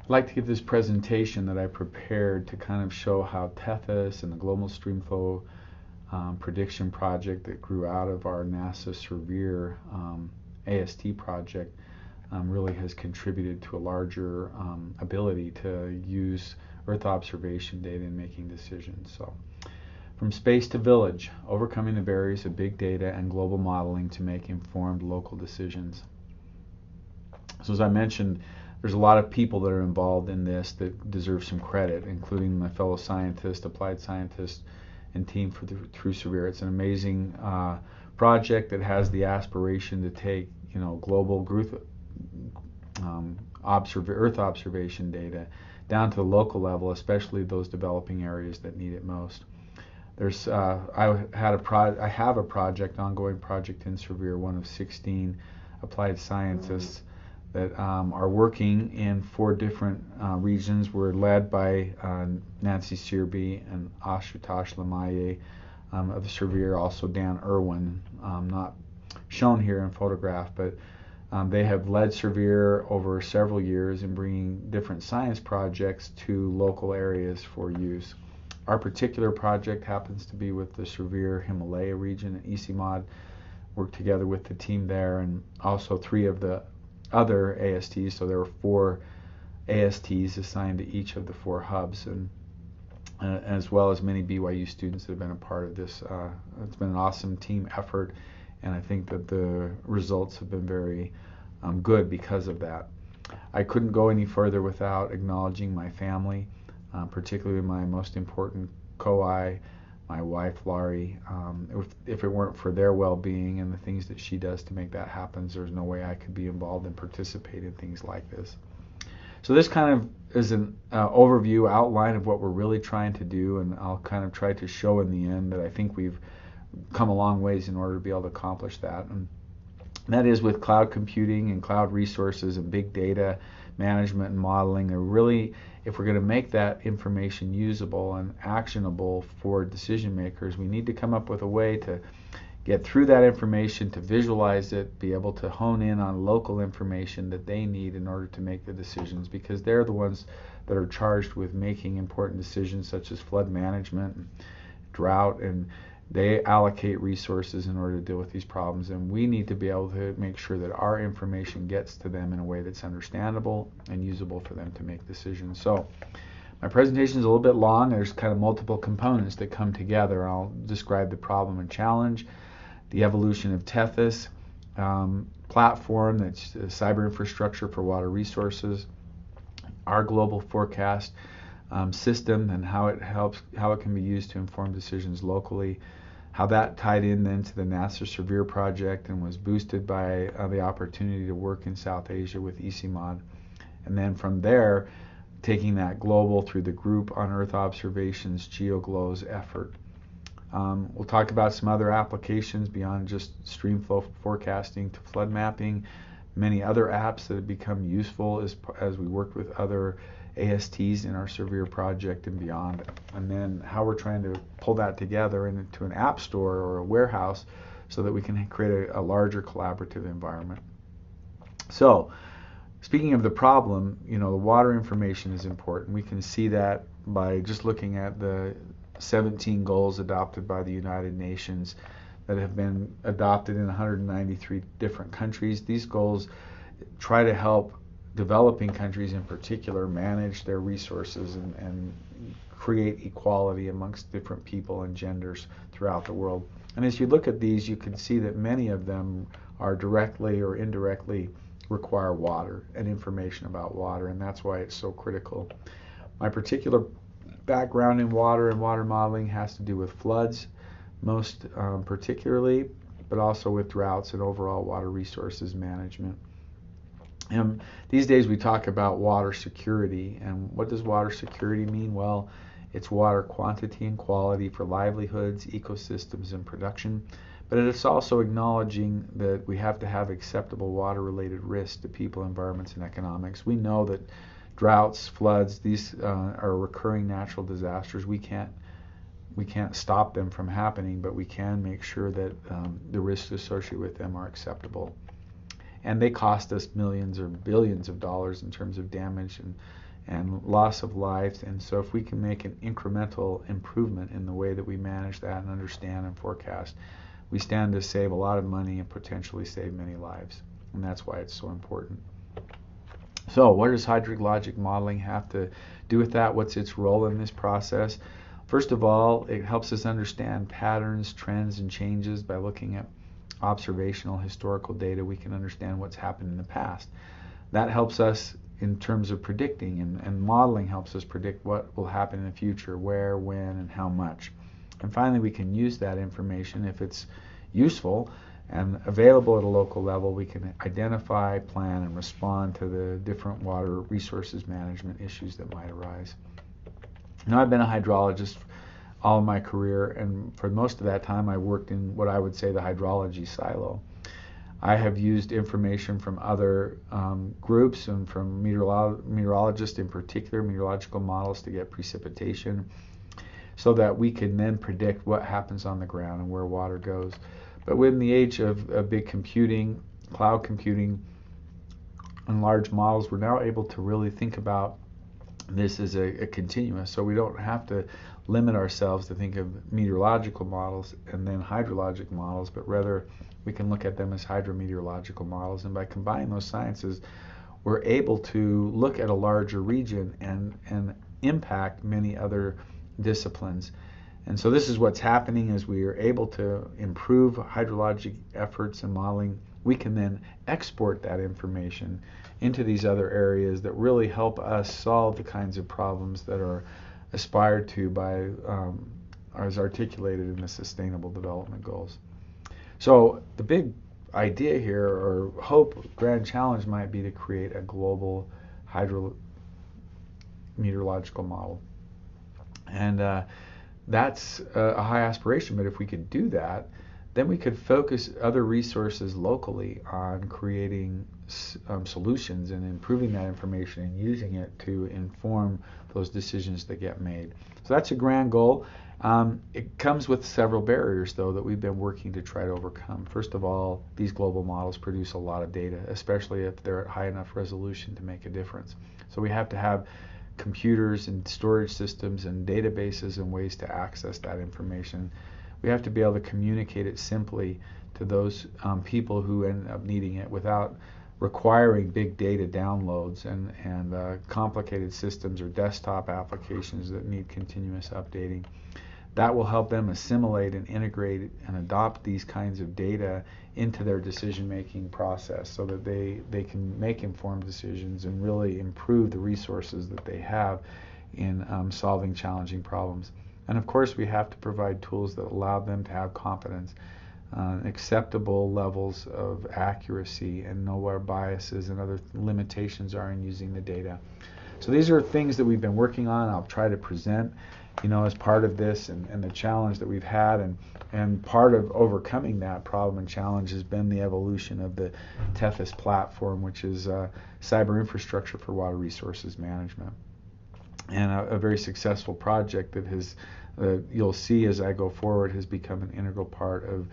I'd like to give this presentation that I prepared to kind of show how Tethys and the Global Streamflow Prediction Project that grew out of our NASA SERVIR AST project really has contributed to a larger ability to use Earth observation data in making decisions. So, from space to village, overcoming the barriers of big data and global modeling to make informed local decisions. So as I mentioned, there's a lot of people that are involved in this that deserve some credit, including my fellow scientists, applied scientists, and team through SERVIR. It's an amazing project that has the aspiration to take global Earth observation data down to the local level, especially those developing areas that need it most. I have a project, ongoing project in SERVIR, one of 16 applied scientists that are working in 4 different regions. We're led by Nancy Searby and Ashutosh Lamaye of the SERVIR, also Dan Irwin, not shown here in photograph, but they have led SERVIR over several years in bringing different science projects to local areas for use. Our particular project happens to be with the SERVIR Himalaya region, and ECMOD worked together with the team there, and also 3 of the other ASTs, so there were 4 ASTs assigned to each of the 4 hubs, and as well as many BYU students that have been a part of this. It's been an awesome team effort, and I think that the results have been very good because of that. I couldn't go any further without acknowledging my family, particularly my most important co-I, my wife Laurie. If it weren't for their well-being and the things that she does to make that happen, there's no way I could be involved and participate in things like this. So this kind of is an overview outline of what we're really trying to do, and I'll kind of try to show in the end that I think we've come a long ways in order to be able to accomplish that. And that is with cloud computing and cloud resources and big data management and modeling. They're really, if we're going to make that information usable and actionable for decision makers, we need to come up with a way to get through that information, to visualize it, be able to hone in on local information that they need in order to make the decisions, because they're the ones that are charged with making important decisions such as flood management and drought, and they allocate resources in order to deal with these problems, and we need to be able to make sure that our information gets to them in a way that's understandable and usable for them to make decisions. So my presentation is a little bit long. There's kind of multiple components that come together. I'll describe the problem and challenge, the evolution of Tethys platform, that's a cyber infrastructure for water resources, our global forecast system and how it can be used to inform decisions locally, how that tied in then to the NASA SERVIR project and was boosted by the opportunity to work in South Asia with ECMOD, and then from there taking that global through the Group on Earth Observations GeoGLOWS effort. We'll talk about some other applications beyond just streamflow forecasting to flood mapping, many other apps that have become useful as we worked with other ASTs in our SERVIR project and beyond, and then how we're trying to pull that together into an app store or a warehouse so that we can create a larger collaborative environment. So speaking of the problem, the water information is important. We can see that by just looking at the 17 goals adopted by the United Nations that have been adopted in 193 different countries. These goals try to help developing countries in particular manage their resources and create equality amongst different people and genders throughout the world. And as you look at these, you can see that many of them are directly or indirectly require water and information about water, and that's why it's so critical. My particular background in water and water modeling has to do with floods, most particularly, but also with droughts and overall water resources management. These days we talk about water security, and what does water security mean? Well, it's water quantity and quality for livelihoods, ecosystems, and production, but it's also acknowledging that we have to have acceptable water-related risks to people, environments, and economics. We know that droughts, floods, these are recurring natural disasters. We can't stop them from happening, but we can make sure that the risks associated with them are acceptable. And they cost us millions or billions of dollars in terms of damage and loss of life. And so if we can make an incremental improvement in the way that we manage that and understand and forecast, we stand to save a lot of money and potentially save many lives. And that's why it's so important. So what does hydrologic modeling have to do with that? What's its role in this process? First of all, it helps us understand patterns, trends, and changes. By looking at observational historical data, we can understand what's happened in the past. That helps us in terms of predicting, and modeling helps us predict what will happen in the future, where, when, and how much. And finally, we can use that information if it's useful and available at a local level. We can identify, plan, and respond to the different water resources management issues that might arise. Now, I've been a hydrologist all of my career, and for most of that time I worked in what I would say the hydrology silo. I have used information from other groups and from meteorologists in particular, meteorological models, to get precipitation so that we can then predict what happens on the ground and where water goes. But in the age of big computing, cloud computing, and large models, we're now able to really think about this as a continuous. So we don't have to limit ourselves to think of meteorological models and then hydrologic models, but rather we can look at them as hydrometeorological models. And by combining those sciences, we're able to look at a larger region and impact many other disciplines. And so this is what's happening as we are able to improve hydrologic efforts and modeling. We can then export that information into these other areas that really help us solve the kinds of problems that are aspired to by as articulated in the Sustainable Development Goals. So the big idea here, or hope, grand challenge, might be to create a global hydrometeorological model. And that's a high aspiration, but if we could do that, then we could focus other resources locally on creating solutions and improving that information and using it to inform those decisions that get made. So that's a grand goal. It comes with several barriers, though, that we've been working to try to overcome. First of all, these global models produce a lot of data, especially if they're at high enough resolution to make a difference. So we have to have computers and storage systems and databases and ways to access that information. We have to be able to communicate it simply to those people who end up needing it without requiring big data downloads and complicated systems or desktop applications that need continuous updating. That will help them assimilate and integrate and adopt these kinds of data into their decision-making process so that they can make informed decisions and really improve the resources that they have in solving challenging problems. And of course, we have to provide tools that allow them to have confidence, acceptable levels of accuracy, and know where biases and other limitations are in using the data. So these are things that we've been working on. I'll try to present as part of this and the challenge that we've had, and part of overcoming that problem and challenge has been the evolution of the Tethys platform, which is cyber infrastructure for water resources management, and a very successful project that has, you'll see as I go forward, has become an integral part of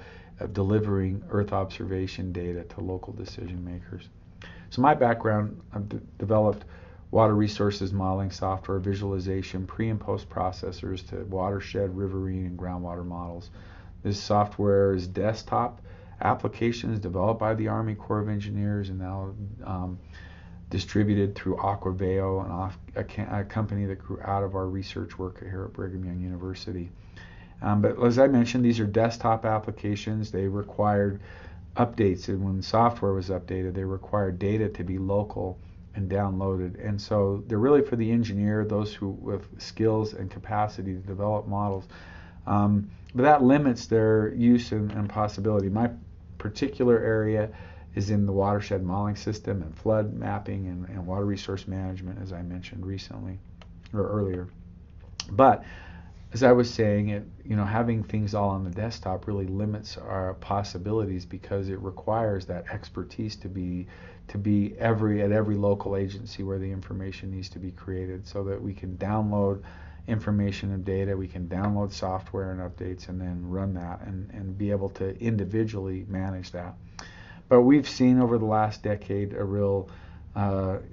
delivering Earth observation data to local decision makers. So my background, I've developed water resources modeling software, visualization, pre and post processors to watershed, riverine, and groundwater models. This software is desktop applications developed by the Army Corps of Engineers and now distributed through Aquaveo, a company that grew out of our research work here at Brigham Young University. But as I mentioned, these are desktop applications. They required updates, and when software was updated, they required data to be local and downloaded. And so they're really for the engineer, those who with skills and capacity to develop models. But that limits their use and possibility. My particular area is in the watershed modeling system and flood mapping and water resource management, as I mentioned recently or earlier. But as I was saying, having things all on the desktop really limits our possibilities because it requires that expertise to be at every local agency where the information needs to be created, so that we can download information and data, we can download software and updates and then run that and be able to individually manage that. But we've seen over the last decade a real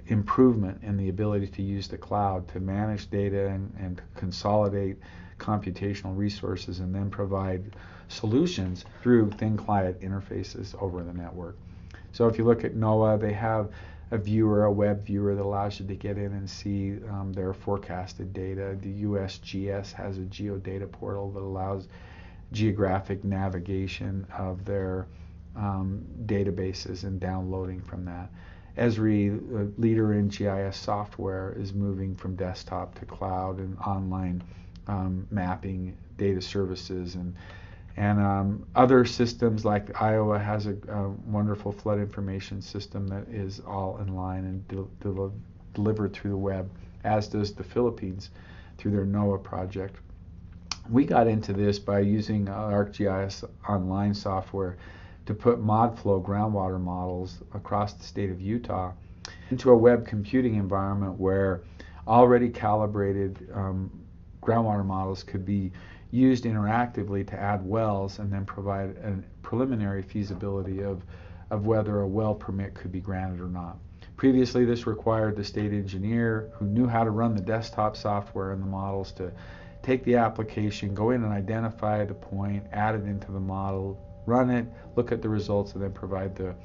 improvement in the ability to use the cloud to manage data and consolidate computational resources and then provide solutions through thin client interfaces over the network. So if you look at NOAA, they have a viewer, a web viewer that allows you to get in and see their forecasted data. The USGS has a geodata portal that allows geographic navigation of their databases and downloading from that. Esri, leader in GIS software, is moving from desktop to cloud and online mapping data services, and other systems like Iowa has a wonderful flood information system that is all in line and delivered through the web, as does the Philippines through their NOAA project. We got into this by using ArcGIS online software to put ModFlow groundwater models across the state of Utah into a web computing environment where already calibrated groundwater models could be used interactively to add wells and then provide a preliminary feasibility of whether a well permit could be granted or not. Previously, this required the state engineer who knew how to run the desktop software and the models to take the application, go in and identify the point, add it into the model, run it, look at the results, and then provide the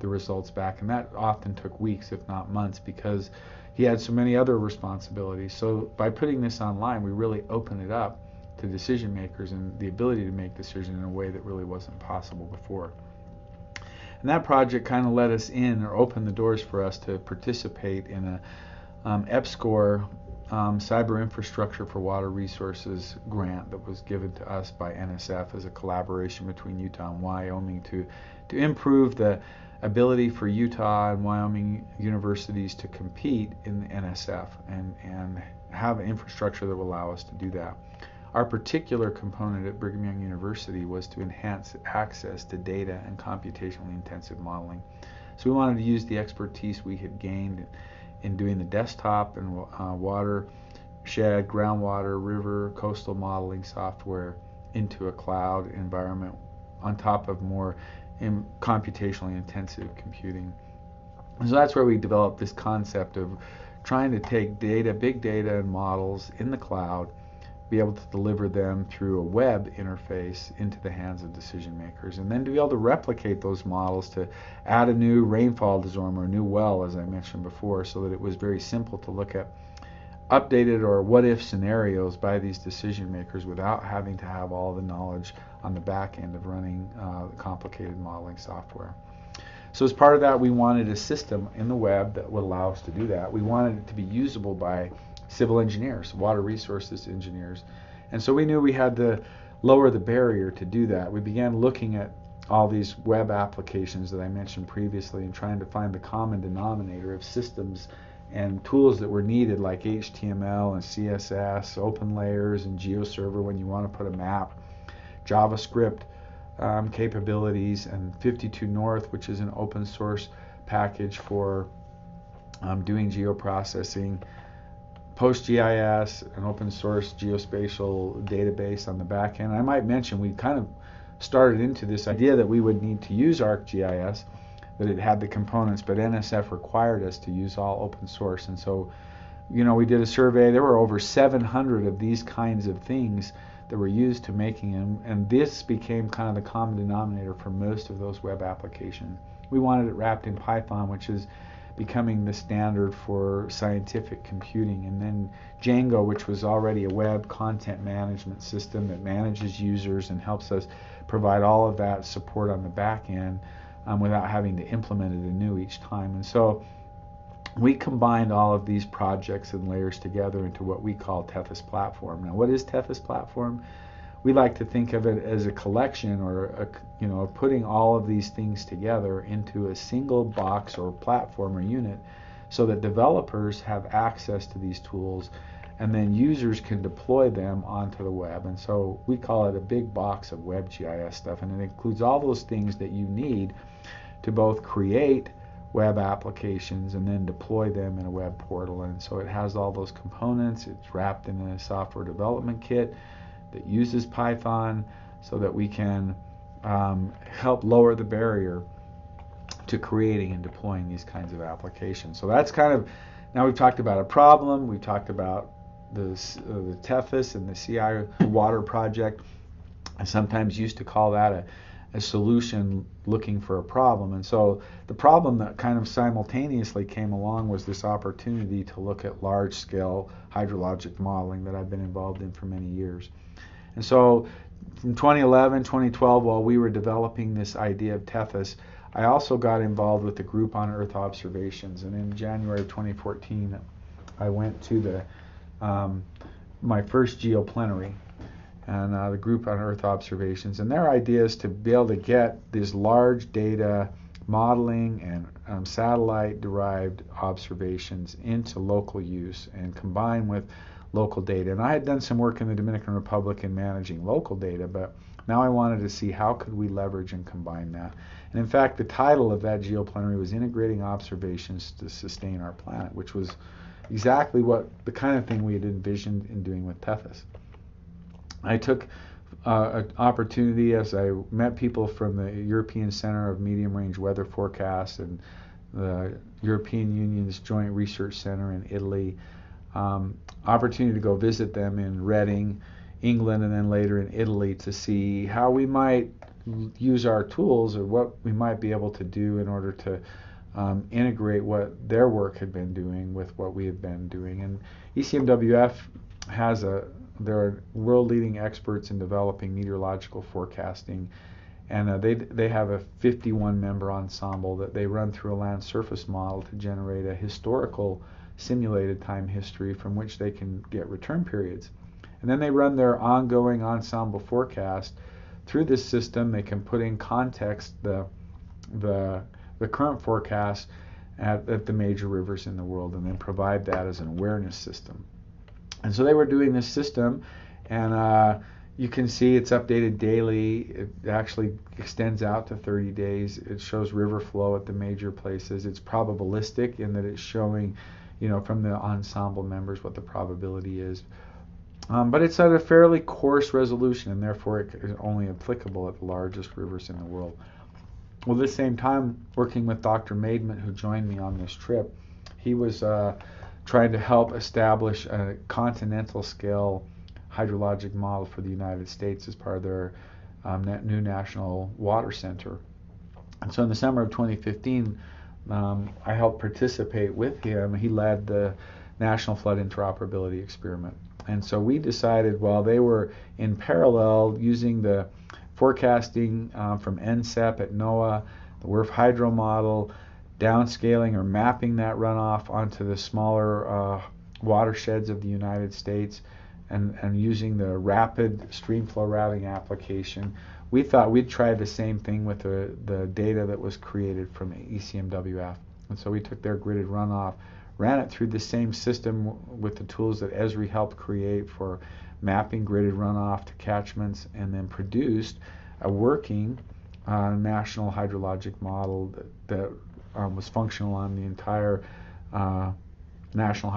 results back. And that often took weeks, if not months, because he had so many other responsibilities. So by putting this online, we really open it up to decision makers and the ability to make decisions in a way that really wasn't possible before. And that project kind of let us in, or opened the doors for us to participate in a EPSCoR Cyber Infrastructure for Water Resources grant that was given to us by NSF as a collaboration between Utah and Wyoming to improve the ability for Utah and Wyoming universities to compete in the NSF and have an infrastructure that will allow us to do that. Our particular component at Brigham Young University was to enhance access to data and computationally intensive modeling. So we wanted to use the expertise we had gained in doing the desktop and watershed, groundwater, river, coastal modeling software into a cloud environment on top of more computationally intensive computing. And so that's where we developed this concept of trying to take data, big data and models in the cloud, be able to deliver them through a web interface into the hands of decision makers, and then to be able to replicate those models to add a new rainfall disorders or a new well, as I mentioned before, so that it was very simple to look at updated or what if scenarios by these decision makers without having to have all the knowledge on the back end of running complicated modeling software. So as part of that, we wanted a system in the web that would allow us to do that. We wanted it to be usable by civil engineers, water resources engineers. And so we knew we had to lower the barrier to do that. We began looking at all these web applications that I mentioned previously and trying to find the common denominator of systems and tools that were needed, like HTML and CSS, open layers and GeoServer when you want to put a map, JavaScript capabilities, and 52 North, which is an open source package for doing geoprocessing, PostGIS, an open source geospatial database on the back end. I might mention we kind of started into this idea that we would need to use ArcGIS, that it had the components, but NSF required us to use all open source. And so, we did a survey. There were over 700 of these kinds of things that were used to making them, and this became kind of the common denominator for most of those web applications. We wanted it wrapped in Python, which is becoming the standard for scientific computing, and then Django, which was already a web content management system that manages users and helps us provide all of that support on the back end without having to implement it anew each time. And so we combined all of these projects and layers together into what we call Tethys Platform. Now, what is Tethys Platform? We like to think of it as a collection, or putting all of these things together into a single box or platform or unit, so that developers have access to these tools and then users can deploy them onto the web. And so we call it a big box of web GIS stuff, and it includes all those things that you need to both create web applications and then deploy them in a web portal. And so it has all those components. It's wrapped in a software development kit that uses Python, so that we can help lower the barrier to creating and deploying these kinds of applications. So that's kind of, now we've talked about a problem, we've talked about the Tethys and the CI water project. I sometimes used to call that a solution looking for a problem. And so the problem that kind of simultaneously came along was this opportunity to look at large-scale hydrologic modeling that I've been involved in for many years. And so from 2011, 2012, while we were developing this idea of Tethys, I also got involved with the group on Earth observations. And in January of 2014, I went to my first geoplenary, and the group on Earth observations. And their idea is to be able to get this large data modeling and satellite-derived observations into local use and combine with local data. And I had done some work in the Dominican Republic in managing local data, but now I wanted to see how could we leverage and combine that. And in fact, the title of that geoplenary was Integrating Observations to Sustain Our Planet, which was exactly what the kind of thing we had envisioned in doing with Tethys. I took an opportunity as I met people from the European Center of Medium Range Weather Forecasts and the European Union's Joint Research Center in Italy, opportunity to go visit them in Reading, England, and then later in Italy to see how we might use our tools or what we might be able to do in order to integrate what their work had been doing with what we had been doing. And ECMWF they're world-leading experts in developing meteorological forecasting, and they have a 51-member ensemble that they run through a land surface model to generate a historical simulated time history from which they can get return periods. And then they run their ongoing ensemble forecast through this system. They can put in context the current forecast at the major rivers in the world and then provide that as an awareness system. And so they were doing this system, and you can see it's updated daily. It actually extends out to 30 days. It shows river flow at the major places. It's probabilistic in that it's showing, from the ensemble members what the probability is. But it's at a fairly coarse resolution, and therefore it is only applicable at the largest rivers in the world. Well, at the same time, working with Dr. Maidment, who joined me on this trip, he was trying to help establish a continental scale hydrologic model for the United States as part of their new National Water Center. And so in the summer of 2015, I helped participate with him. He led the National Flood Interoperability Experiment. And so we decided, while they were in parallel using the forecasting from NCEP at NOAA, the WRF hydro model, downscaling or mapping that runoff onto the smaller watersheds of the United States, and using the rapid streamflow routing application, we thought we'd try the same thing with the data that was created from ECMWF. And so we took their gridded runoff, ran it through the same system with the tools that Esri helped create for mapping gridded runoff to catchments, and then produced a working national hydrologic model that was functional on the entire national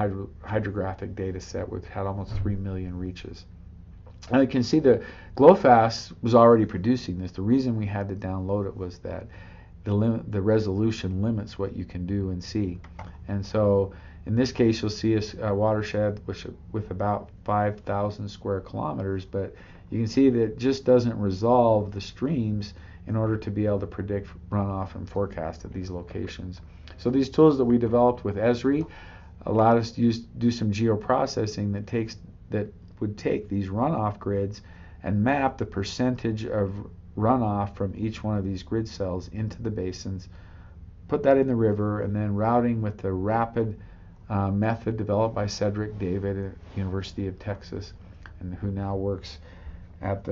hydrographic data set, which had almost 3 million reaches. And you can see that GLOFAST was already producing this. The reason we had to download it was that the resolution limits what you can do and see. And so in this case, you'll see a watershed with about 5,000 square kilometers, but you can see that it just doesn't resolve the streams in order to be able to predict runoff and forecast at these locations. So these tools that we developed with Esri allowed us to do some geoprocessing that would take these runoff grids and map the percentage of runoff from each one of these grid cells into the basins, put that in the river, and then routing with the rapid method developed by Cedric David at the University of Texas, and who now works at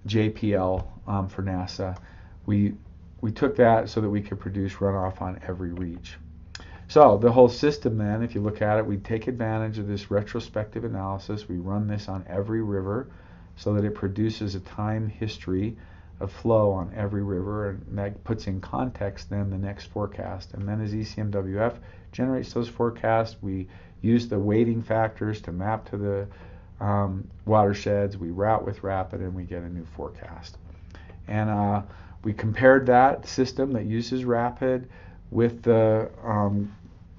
JPL for NASA. We took that so that we could produce runoff on every reach. So the whole system then, if you look at it, we take advantage of this retrospective analysis. We run this on every river so that it produces a time history of flow on every river, and that puts in context then the next forecast. And then as ECMWF generates those forecasts, we use the weighting factors to map to the watersheds, we route with Rapid, and we get a new forecast. And we compared that system that uses Rapid with the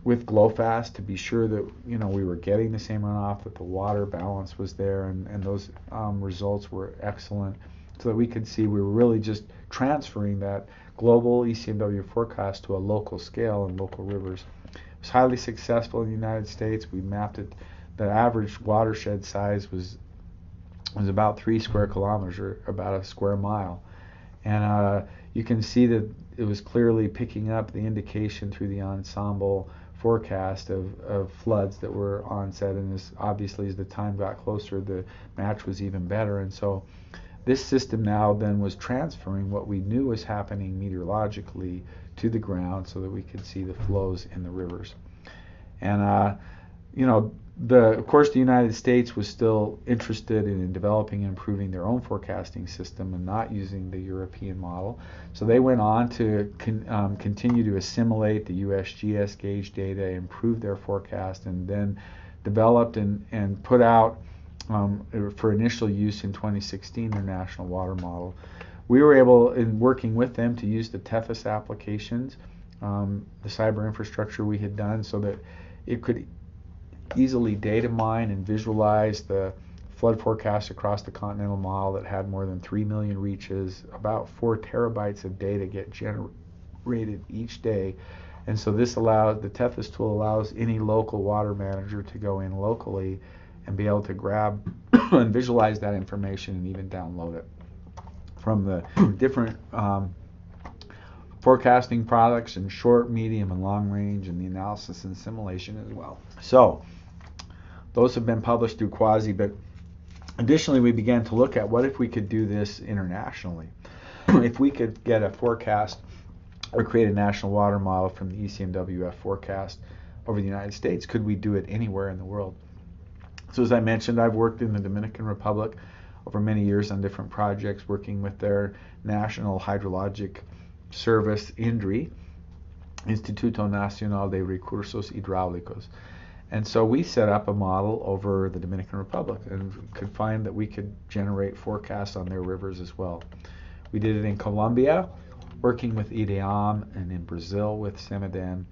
with GlowFast to be sure that we were getting the same runoff, that the water balance was there, and those results were excellent, so that we could see we were really just transferring that global ECMW forecast to a local scale in local rivers. It was highly successful in the United States. We mapped it. The average watershed size was about 3 square kilometers, or about a square mile. And you can see that it was clearly picking up the indication through the ensemble forecast of floods that were onset, and obviously as the time got closer, the match was even better. And so this system now then was transferring what we knew was happening meteorologically to the ground, so that we could see the flows in the rivers. And of course, the United States was still interested in developing and improving their own forecasting system and not using the European model. So they went on to continue to assimilate the USGS gauge data, improve their forecast, and then developed and put out for initial use in 2016 their national water model. We were able, in working with them, to use the Tethys applications, the cyber infrastructure we had done, so that it could easily data mine and visualize the flood forecast across the continental mile that had more than 3 million reaches. About 4 terabytes of data get generated each day. And so the Tethys tool allows any local water manager to go in locally and be able to grab and visualize that information and even download it from the different forecasting products in short, medium, and long range, and the analysis and simulation as well. So those have been published through Quasi, but additionally we began to look at what if we could do this internationally. If we could get a forecast or create a national water model from the ECMWF forecast over the United States, could we do it anywhere in the world? So as I mentioned, I've worked in the Dominican Republic over many years on different projects, working with their National Hydrologic Service, INDRI, Instituto Nacional de Recursos Hidráulicos. And so we set up a model over the Dominican Republic and could find that we could generate forecasts on their rivers as well. We did it in Colombia, working with IDEAM, and in Brazil with CEMIDEN.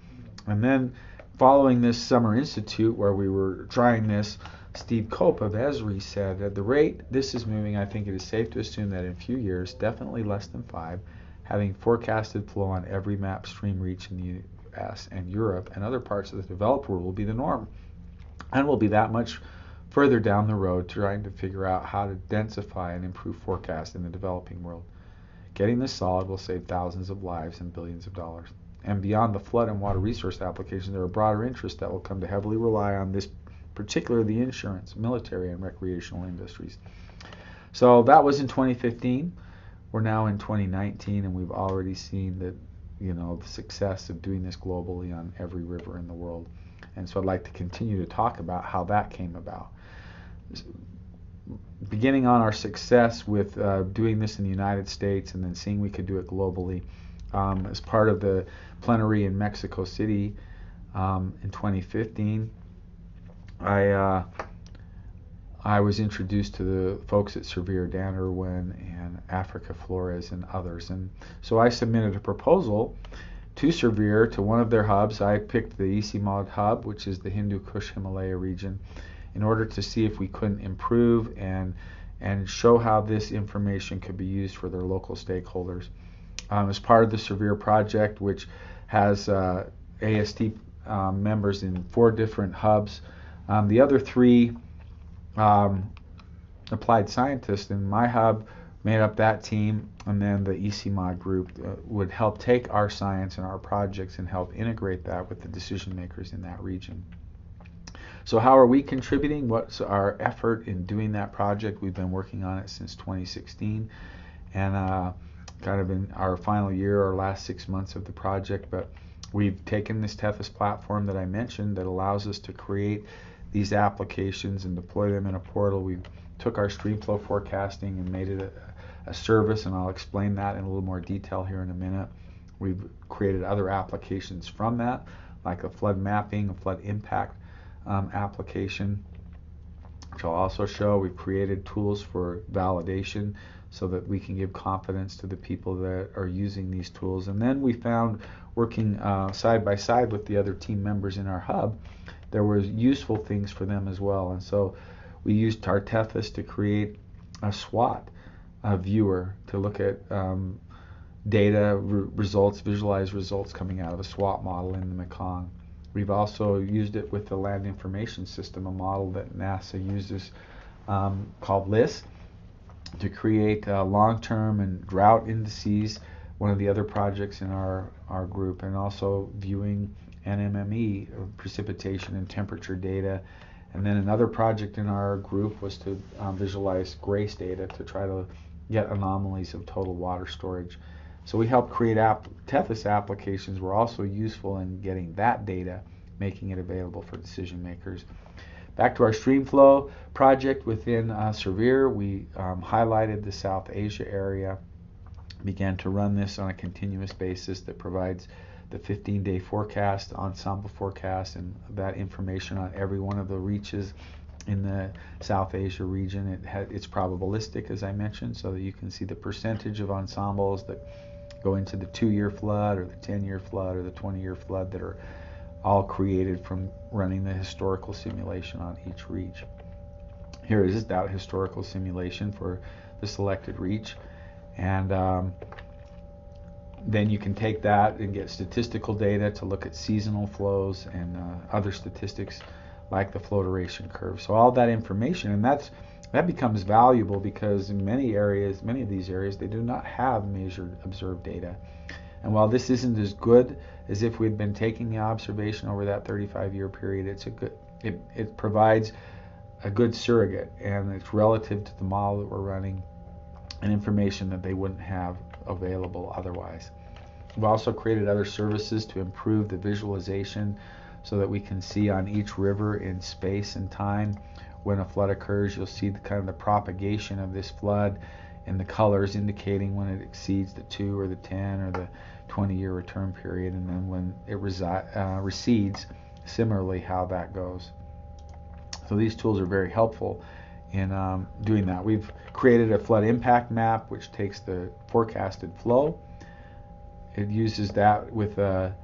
And then following this Summer Institute where we were trying this, Steve Cope of Esri said, at the rate this is moving, I think it is safe to assume that in a few years, definitely less than 5, having forecasted flow on every map stream reach in the US and Europe and other parts of the developed world will be the norm, and will be that much further down the road trying to figure out how to densify and improve forecasts in the developing world. Getting this solid will save thousands of lives and billions of dollars. And beyond the flood and water resource applications, there are broader interests that will come to heavily rely on this, particularly the insurance, military, and recreational industries. So that was in 2015. We're now in 2019, and we've already seen that the success of doing this globally on every river in the world. And so I'd like to continue to talk about how that came about. Beginning on our success with doing this in the United States and then seeing we could do it globally, as part of the plenary in Mexico City in 2015, I was introduced to the folks at SERVIR, Dan Irwin and Africa Flores and others. And so I submitted a proposal to SERVIR, to one of their hubs. I picked the ECMOD hub, which is the Hindu Kush Himalaya region, in order to see if we couldn't improve and show how this information could be used for their local stakeholders. As part of the SERVIR project, which has AST members in 4 different hubs, the other 3 applied scientists in my hub made up that team, and then the ECMOD group would help take our science and our projects and help integrate that with the decision makers in that region. So how are we contributing? What's our effort in doing that project? We've been working on it since 2016, and kind of in our final year, our last 6 months of the project, but we've taken this Tethys platform that I mentioned that allows us to create these applications and deploy them in a portal. We took our streamflow forecasting and made it a service, and I'll explain that in a little more detail here in a minute. We've created other applications from that, like a flood mapping, a flood impact application, which I'll also show. We've created tools for validation so that we can give confidence to the people that are using these tools. And then we found, working side by side with the other team members in our hub, there were useful things for them as well. And so we used our Tethys to create a SWOT viewer to look at data, results, visualize results coming out of a SWOT model in the Mekong. We've also used it with the Land Information System, a model that NASA uses called LIS, to create long-term and drought indices, one of the other projects in our group, and also viewing NMME, precipitation and temperature data. And then another project in our group was to visualize GRACE data to try to get anomalies of total water storage. So we helped create Tethys applications were also useful in getting that data, making it available for decision makers. Back to our streamflow project within SERVIR, we highlighted the South Asia area, began to run this on a continuous basis that provides the 15-day forecast, ensemble forecast, and that information on every one of the reaches in the South Asia region. It's probabilistic, as I mentioned, so that you can see the percentage of ensembles that go into the 2-year flood or the 10-year flood or the 20-year flood that are all created from running the historical simulation on each reach. Here is that historical simulation for the selected reach, and then you can take that and get statistical data to look at seasonal flows and other statistics like the flow duration curve. So all that information, and that becomes valuable because in many of these areas, they do not have measured observed data. And while this isn't as good as if we'd been taking the observation over that 35-year period, it provides a good surrogate, and it's relative to the model that we're running and information that they wouldn't have available otherwise. We've also created other services to improve the visualization so that we can see on each river in space and time when a flood occurs. You'll see the propagation of this flood and the colors indicating when it exceeds the 2 or the 10 or the 20-year return period, and then when it recedes, similarly how that goes. So these tools are very helpful in doing that. We've created a flood impact map which takes the forecasted flow. It uses that with a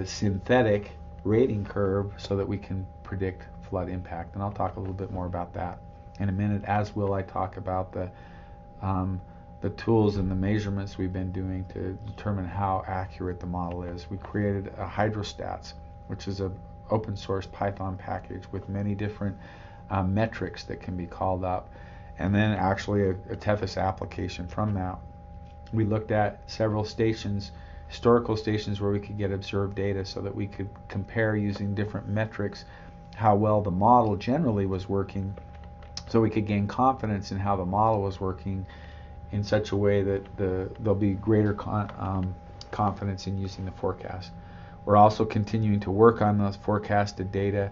synthetic rating curve so that we can predict flood impact, and I'll talk a little bit more about that in a minute, as will I talk about the tools and the measurements we've been doing to determine how accurate the model is. We created a Hydrostats, which is an open source Python package with many different metrics that can be called up, and then actually a Tethys application from that. We looked at several stations, historical stations, where we could get observed data so that we could compare using different metrics how well the model generally was working, so we could gain confidence in how the model was working in such a way that there'll be greater confidence in using the forecast. We're also continuing to work on those forecasted data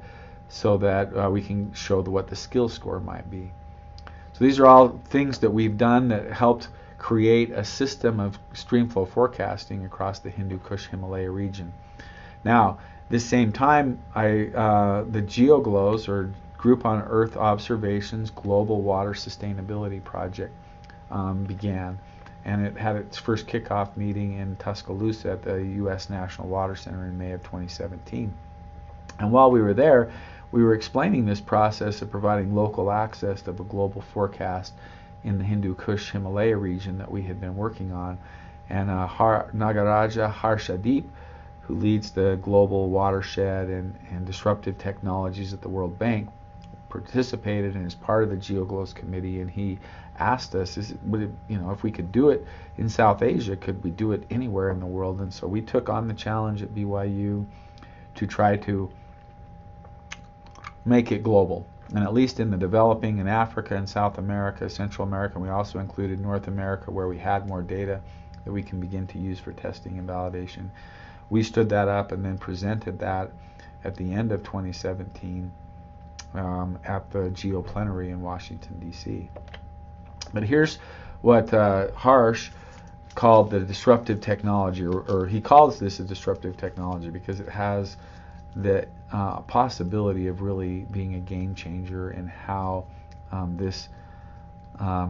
so that we can show what the skill score might be. So these are all things that we've done that helped create a system of streamflow forecasting across the Hindu Kush Himalaya region. Now, this same time, the GeoGLOS, or Group on Earth Observations Global Water Sustainability Project, began, and it had its first kickoff meeting in Tuscaloosa at the U.S. National Water Center in May of 2017. And while we were there, we were explaining this process of providing local access to the global forecast in the Hindu Kush Himalaya region that we had been working on. And Nagaraja Harshadip, who leads the global watershed and disruptive technologies at the World Bank, participated and is part of the GeoGLOS committee, and he asked us, if we could do it in South Asia, could we do it anywhere in the world? And so we took on the challenge at BYU to try to make it global, and at least in the developing in Africa and South America, Central America, and we also included North America where we had more data that we can begin to use for testing and validation. We stood that up and then presented that at the end of 2017 at the GeoPlenary in Washington, D.C. But here's what Harsh called the disruptive technology, or he calls this a disruptive technology because it has the possibility of really being a game changer in how this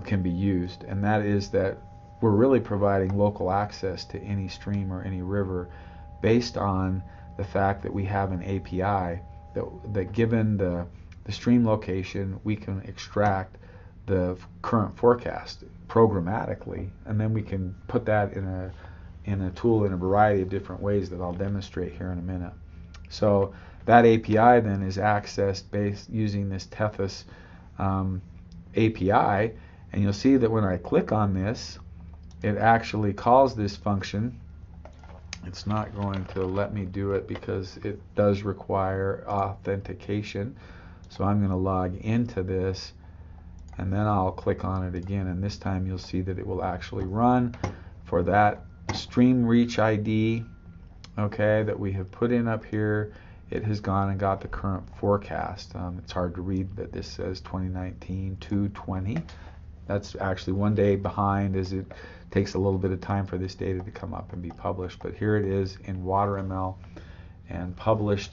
can be used, and that is that we're really providing local access to any stream or any river based on the fact that we have an API that given the stream location, we can extract the current forecast programmatically, and then we can put that in a tool in a variety of different ways that I'll demonstrate here in a minute. So that API then is accessed based using this Tethys API, and you'll see that when I click on this, it actually calls this function. It's not going to let me do it because it does require authentication. So I'm going to log into this, and then I'll click on it again, and this time you'll see that it will actually run for that stream reach ID, okay, that we have put in up here. It has gone and got the current forecast. It's hard to read, but this says 2019-220. That's actually one day behind, as it takes a little bit of time for this data to come up and be published. But here it is in WaterML and published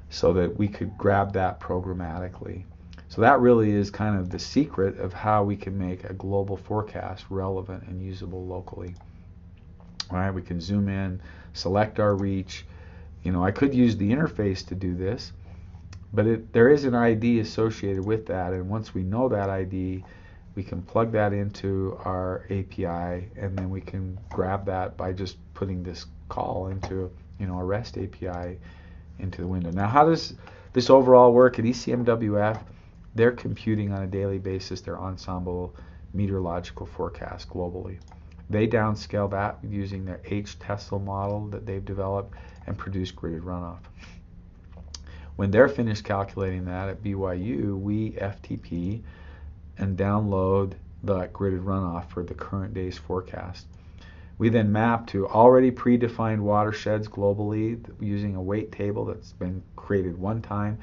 so that we could grab that programmatically. So that really is kind of the secret of how we can make a global forecast relevant and usable locally. All right, we can zoom in, select our reach. You know, I could use the interface to do this, but there is an ID associated with that, and once we know that ID, we can plug that into our API, and then we can grab that by just putting this call into, you know, a REST API into the window. Now, how does this overall work at ECMWF? They're computing on a daily basis their ensemble meteorological forecast globally. They downscale that using their H-Tessel model that they've developed and produce gridded runoff. When they're finished calculating that at BYU, we FTP and download the gridded runoff for the current day's forecast. We then map to already predefined watersheds globally using a weight table that's been created one time.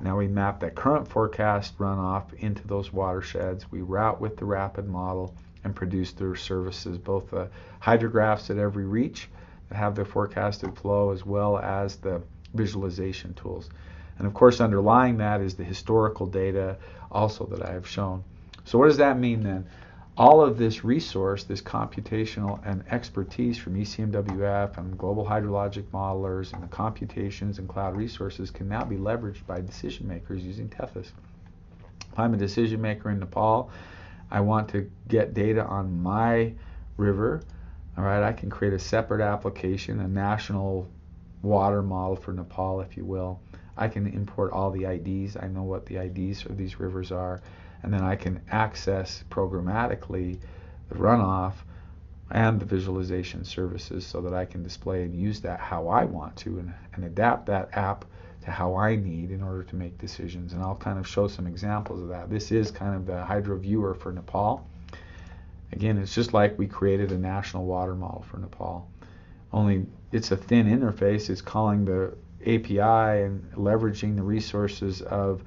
Now we map that current forecast runoff into those watersheds. We route with the rapid model and produce their services, both the hydrographs at every reach that have the forecasted flow, as well as the visualization tools. And of course, underlying that is the historical data also that I have shown. So what does that mean then? All of this resource, this computational and expertise from ECMWF and global hydrologic modelers and the computations and cloud resources can now be leveraged by decision makers using Tethys. If I'm a decision maker in Nepal, I want to get data on my river, all right, I can create a separate application, a national water model for Nepal, if you will. I can import all the IDs. I know what the IDs of these rivers are, and then I can access programmatically the runoff and the visualization services so that I can display and use that how I want to and adapt that app to how I need in order to make decisions. And I'll kind of show some examples of that. This is kind of the hydro viewer for Nepal. Again, it's just like we created a national water model for Nepal, only it's a thin interface. It's calling the API and leveraging the resources of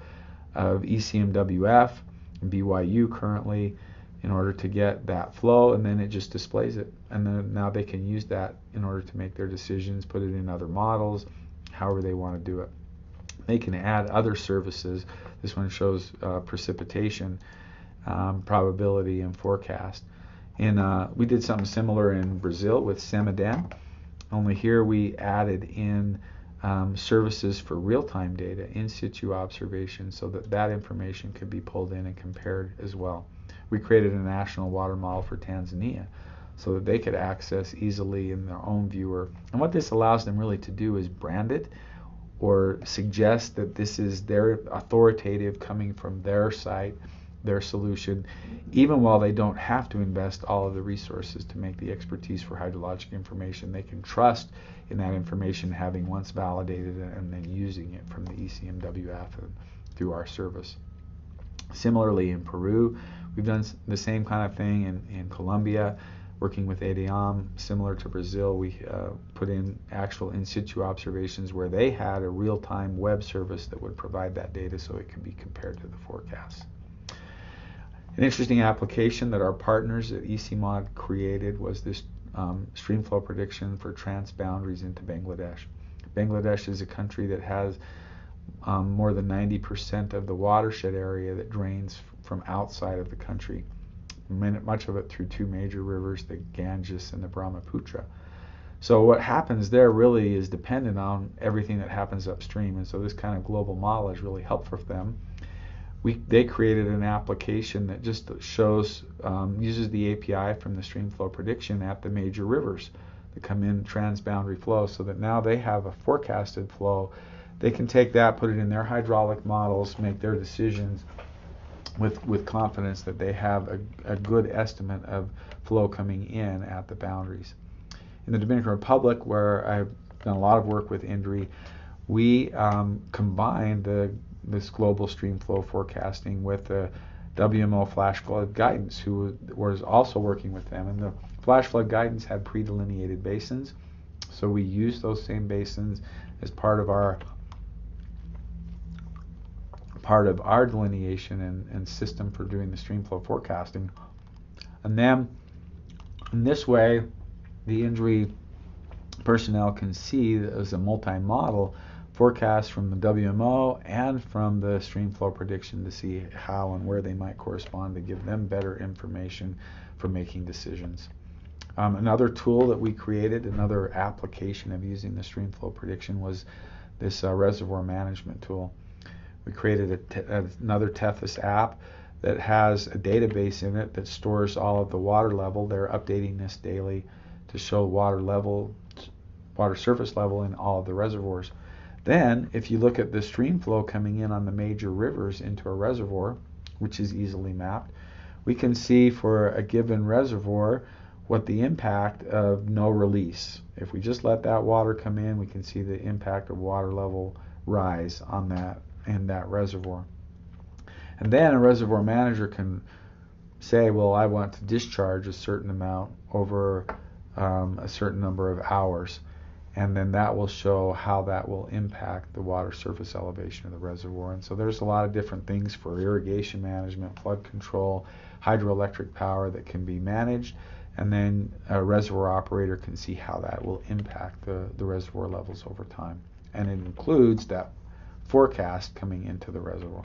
ECMWF and BYU currently in order to get that flow, and then it just displays it. And then now they can use that in order to make their decisions, put it in other models, however they want to do it. They can add other services. This one shows precipitation, probability, and forecast. And we did something similar in Brazil with Semiden, only here we added in services for real-time data, in situ observation, so that that information could be pulled in and compared as well. We created a national water model for Tanzania so that they could access easily in their own viewer. And what this allows them really to do is brand it or suggest that this is their authoritative coming from their site, their solution, even while they don't have to invest all of the resources to make the expertise for hydrologic information. They can trust in that information having once validated it and then using it from the ECMWF and through our service. Similarly, in Peru, we've done the same kind of thing in Colombia, working with ADAM. Similar to Brazil, we put in actual in situ observations where they had a real-time web service that would provide that data so it could be compared to the forecasts. An interesting application that our partners at ECMOD created was this streamflow prediction for transboundaries into Bangladesh. Bangladesh is a country that has more than 90% of the watershed area that drains from outside of the country, much of it through two major rivers, the Ganges and the Brahmaputra. So what happens there really is dependent on everything that happens upstream, and so this kind of global model is really helpful for them. They created an application that just shows, uses the API from the streamflow prediction at the major rivers that come in transboundary flow, so that now they have a forecasted flow. They can take that, put it in their hydraulic models, make their decisions with confidence that they have a good estimate of flow coming in at the boundaries. In the Dominican Republic, where I've done a lot of work with INDRI, we combined this global stream flow forecasting with the WMO flash flood guidance, who was also working with them. And the flash flood guidance had pre-delineated basins, so we used those same basins as part of our delineation and system for doing the stream flow forecasting. And then in this way, the INDRI personnel can see that as a multi-model forecast from the WMO and from the stream flow prediction to see how and where they might correspond to give them better information for making decisions. Another tool that we created, another application of using the stream flow prediction, was this reservoir management tool. We created another Tethys app that has a database in it that stores all of the water level. They're updating this daily to show water surface level in all of the reservoirs. Then, if you look at the stream flow coming in on the major rivers into a reservoir, which is easily mapped, we can see for a given reservoir what the impact of no release. If we just let that water come in, we can see the impact of water level rise on that in that reservoir. And then a reservoir manager can say, well, I want to discharge a certain amount over a certain number of hours, and then that will show how that will impact the water surface elevation of the reservoir. And so there's a lot of different things for irrigation management, flood control, hydroelectric power that can be managed, and then a reservoir operator can see how that will impact the reservoir levels over time. And it includes that forecast coming into the reservoir.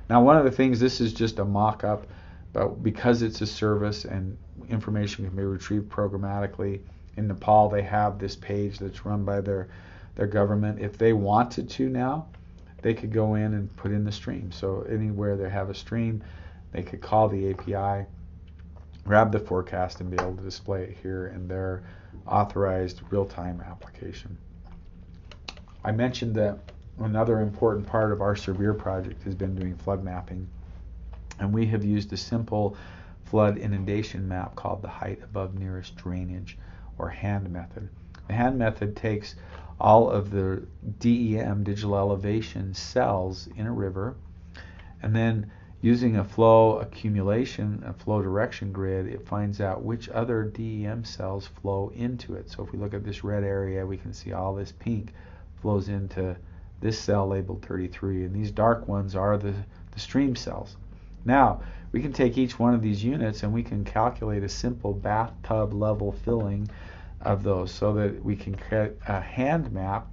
Now, one of the things, this is just a mock-up, but because it's a service and information can be retrieved programmatically, in Nepal they have this page that's run by their government. If they wanted to now, they could go in and put in the stream. So anywhere they have a stream, they could call the API, grab the forecast, and be able to display it here in their authorized real-time application. I mentioned that another important part of our SERVIR project has been doing flood mapping, and we have used a simple flood inundation map called the height above nearest drainage, or HAND method. The HAND method takes all of the DEM, digital elevation cells in a river, and then using a flow accumulation, a flow direction grid, it finds out which other DEM cells flow into it. So if we look at this red area, we can see all this pink flows into this cell labeled 33, and these dark ones are the stream cells. Now, we can take each one of these units and we can calculate a simple bathtub level filling of those so that we can create a hand map.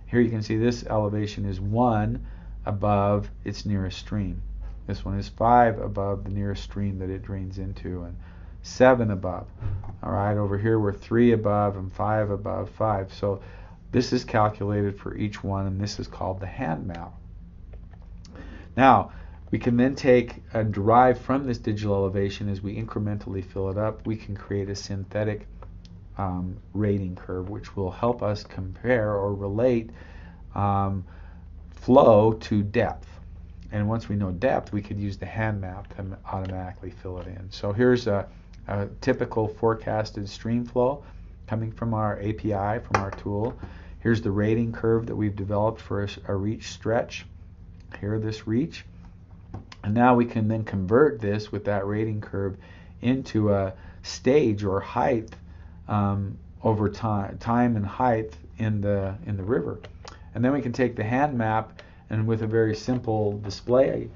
Here you can see this elevation is 1 above its nearest stream. This one is 5 above the nearest stream that it drains into, and 7 above. All right, over here we're 3 above and 5 above 5. So this is calculated for each one, and this is called the hand map. Now, we can then take and derive from this digital elevation, as we incrementally fill it up, we can create a synthetic rating curve, which will help us compare or relate flow to depth. And once we know depth, we could use the hand map to automatically fill it in. So here's a typical forecasted stream flow coming from our API, from our tool. Here's the rating curve that we've developed for a reach stretch. Here, this reach. And now we can then convert this with that rating curve into a stage or height over time and height in the river. And then we can take the hand map, and with a very simple display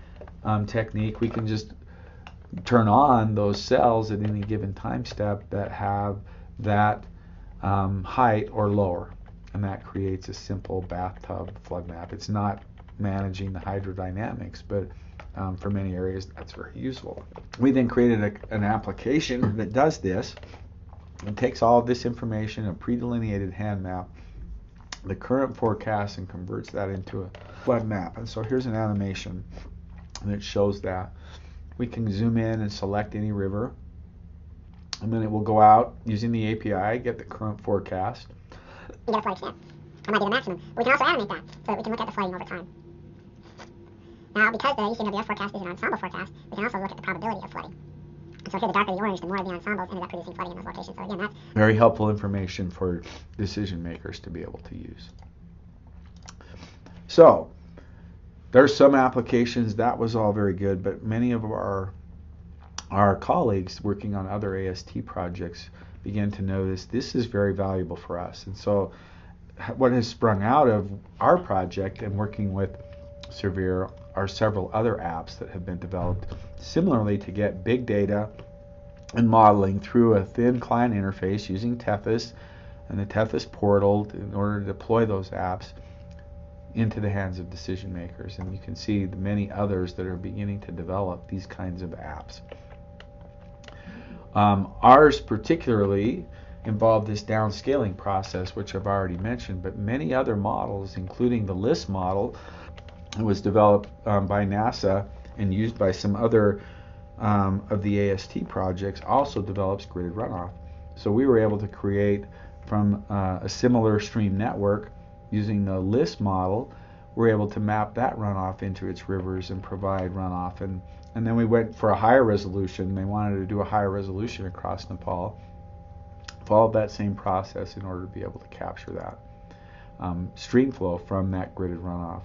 technique, we can just turn on those cells at any given time step that have that height or lower. and that creates a simple bathtub flood map. It's not managing the hydrodynamics, but for many areas that's very useful. We then created an application that does this and takes all of this information, a pre-delineated hand map, the current forecast, and converts that into a flood map. And so here's an animation that shows that. We can zoom in and select any river, and then it will go out using the API, get the current forecast. You get a flood extent. That might be the maximum. We can also animate that so that we can look at the flooding over time. Now, because the ECMWF forecast is an ensemble forecast, we can also look at the probability of flooding. And so here, the darker the orange, the more of the ensembles ended up producing flooding in those locations. So again, that's very helpful information for decision makers to be able to use. So there's some applications. That was all very good, but many of our colleagues working on other AST projects began to notice this is very valuable for us. And so what has sprung out of our project and working with SERVIR are several other apps that have been developed similarly to get big data and modeling through a thin client interface using Tethys and the Tethys portal in order to deploy those apps into the hands of decision makers. And you can see the many others that are beginning to develop these kinds of apps. Ours particularly involved this downscaling process, which I've already mentioned, but many other models, including the LIST model, was developed by NASA and used by some other of the AST projects, also develops gridded runoff. So we were able to create from a similar stream network using the LIST model. We're able to map that runoff into its rivers and provide runoff. And then we went for a higher resolution. They wanted to do a higher resolution across Nepal. Followed that same process in order to be able to capture that stream flow from that gridded runoff.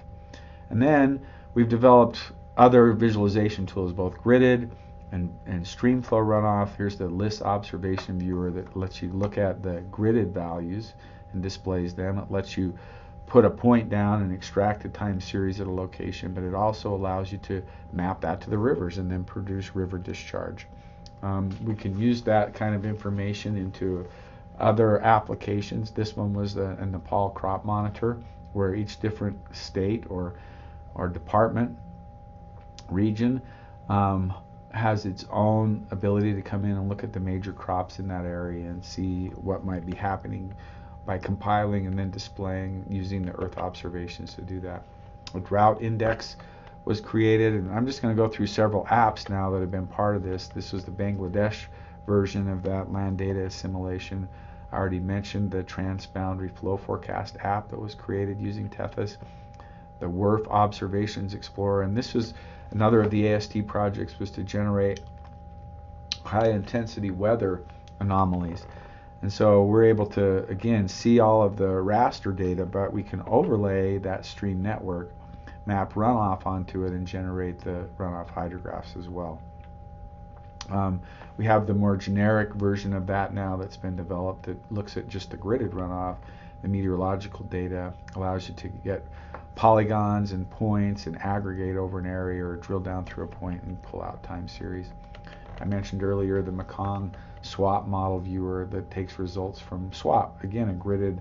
And then we've developed other visualization tools, both gridded and stream flow runoff. Here's the LIST observation viewer that lets you look at the gridded values and displays them. It lets you put a point down and extract a time series at a location, but it also allows you to map that to the rivers and then produce river discharge. We can use that kind of information into other applications. This one was a Nepal crop monitor, where each different state or department, region, has its own ability to come in and look at the major crops in that area and see what might be happening by compiling and then displaying using the Earth observations to do that. A drought index was created, and I'm just going to go through several apps now that have been part of this. This was the Bangladesh version of that land data assimilation. I already mentioned the Transboundary Flow Forecast app that was created using Tethys, the WRF Observations Explorer, and this was another of the AST projects, was to generate high intensity weather anomalies. And so we're able to, again, see all of the raster data, but we can overlay that stream network, map runoff onto it, and generate the runoff hydrographs as well. We have the more generic version of that now that's been developed that looks at just the gridded runoff. The meteorological data allows you to get polygons and points and aggregate over an area or drill down through a point and pull out time series. I mentioned earlier the Mekong SWAP model viewer that takes results from SWAP, again a gridded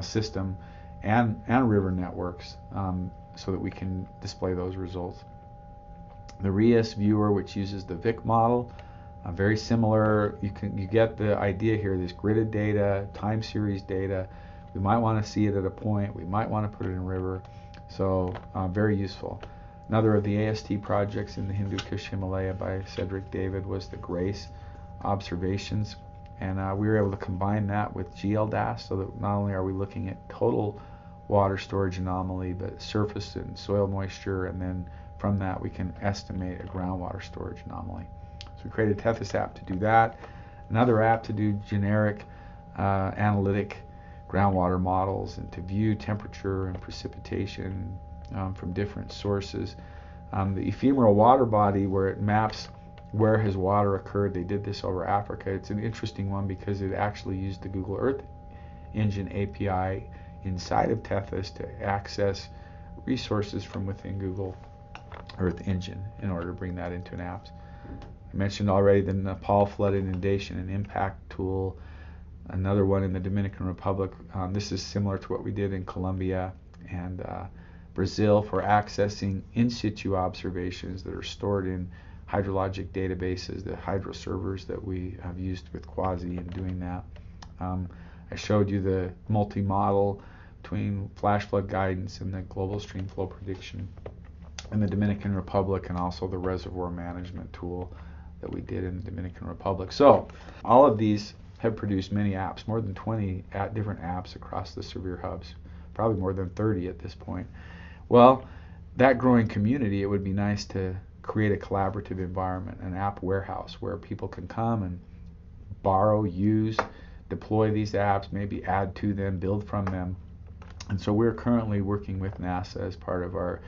system, and river networks, so that we can display those results. The RIAS viewer, which uses the VIC model, very similar. You get the idea here. This gridded data, time series data. We might want to see it at a point. We might want to put it in a river. So very useful. Another of the AST projects in the Hindu Kush Himalaya by Cedric David was the GRACE observations, and we were able to combine that with GLDAS, so that not only are we looking at total water storage anomaly, but surface and soil moisture, and then from that we can estimate a groundwater storage anomaly. So we created a Tethys app to do that, another app to do generic analytic groundwater models and to view temperature and precipitation from different sources. The ephemeral water body, where it maps where has water occurred, they did this over Africa. It's an interesting one because it actually used the Google Earth Engine API inside of Tethys to access resources from within Google Earth Engine in order to bring that into an app. I mentioned already the Nepal flood inundation and impact tool. another one in the Dominican Republic. This is similar to what we did in Colombia and Brazil for accessing in situ observations that are stored in hydrologic databases, the hydro servers that we have used with Quasi in doing that. I showed you the multi-model between flash flood guidance and the global stream flow prediction in the Dominican Republic, and also the reservoir management tool that we did in the Dominican Republic. So all of these have produced many apps, more than 20 different apps across the SERVIR hubs, probably more than 30 at this point. Well, that growing community, it would be nice to create a collaborative environment, an app warehouse where people can come and borrow, use, deploy these apps, maybe add to them, build from them. And so we're currently working with NASA as part of our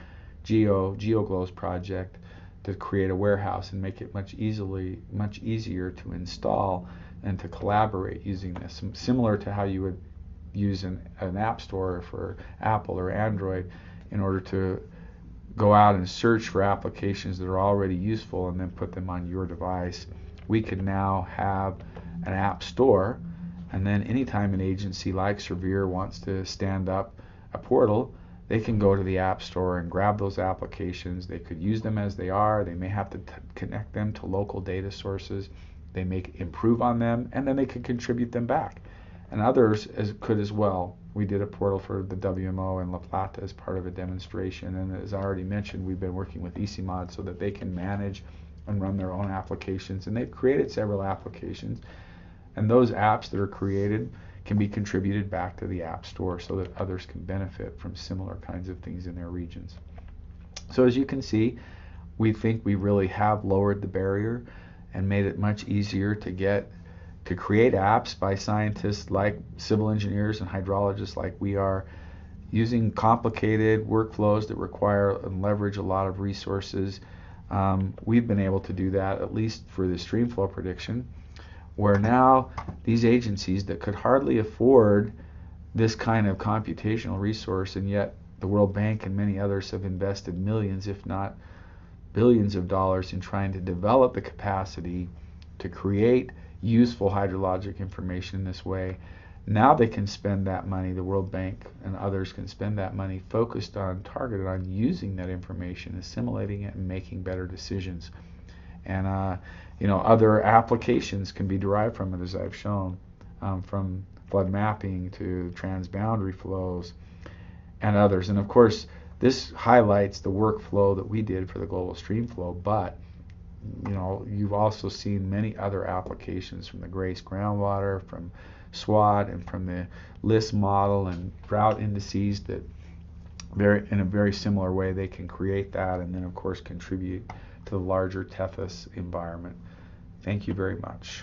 GeoGlows project to create a warehouse and make it much easier to install and to collaborate using this. Similar to how you would use an app store for Apple or Android in order to go out and search for applications that are already useful and then put them on your device. We can now have an app store, and then anytime an agency like SERVIR wants to stand up a portal, they can go to the App Store and grab those applications. They could use them as they are. They may have to connect them to local data sources. They may improve on them, and then they could contribute them back. And others could as well. We did a portal for the WMO in La Plata as part of a demonstration, and as I already mentioned, we've been working with EasyMod so that they can manage and run their own applications, and they've created several applications, and those apps that are created can be contributed back to the App Store so that others can benefit from similar kinds of things in their regions. So as you can see, we think we really have lowered the barrier and made it much easier to create apps by scientists like civil engineers and hydrologists like we are, using complicated workflows that require and leverage a lot of resources. We've been able to do that, at least for the stream flow prediction, where now these agencies that could hardly afford this kind of computational resource, and yet the World Bank and many others have invested millions, if not billions of dollars in trying to develop the capacity to create useful hydrologic information in this way. Now they can spend that money, the World Bank and others can spend that money targeted on using that information, assimilating it, and making better decisions. And other applications can be derived from it, as I've shown, from flood mapping to transboundary flows and others. And of course, this highlights the workflow that we did for the global stream flow, but you've also seen many other applications from the GRACE groundwater, from SWOT, and from the LIST model and drought indices that in a very similar way they can create that and then of course contribute to the larger Tethys environment. Thank you very much.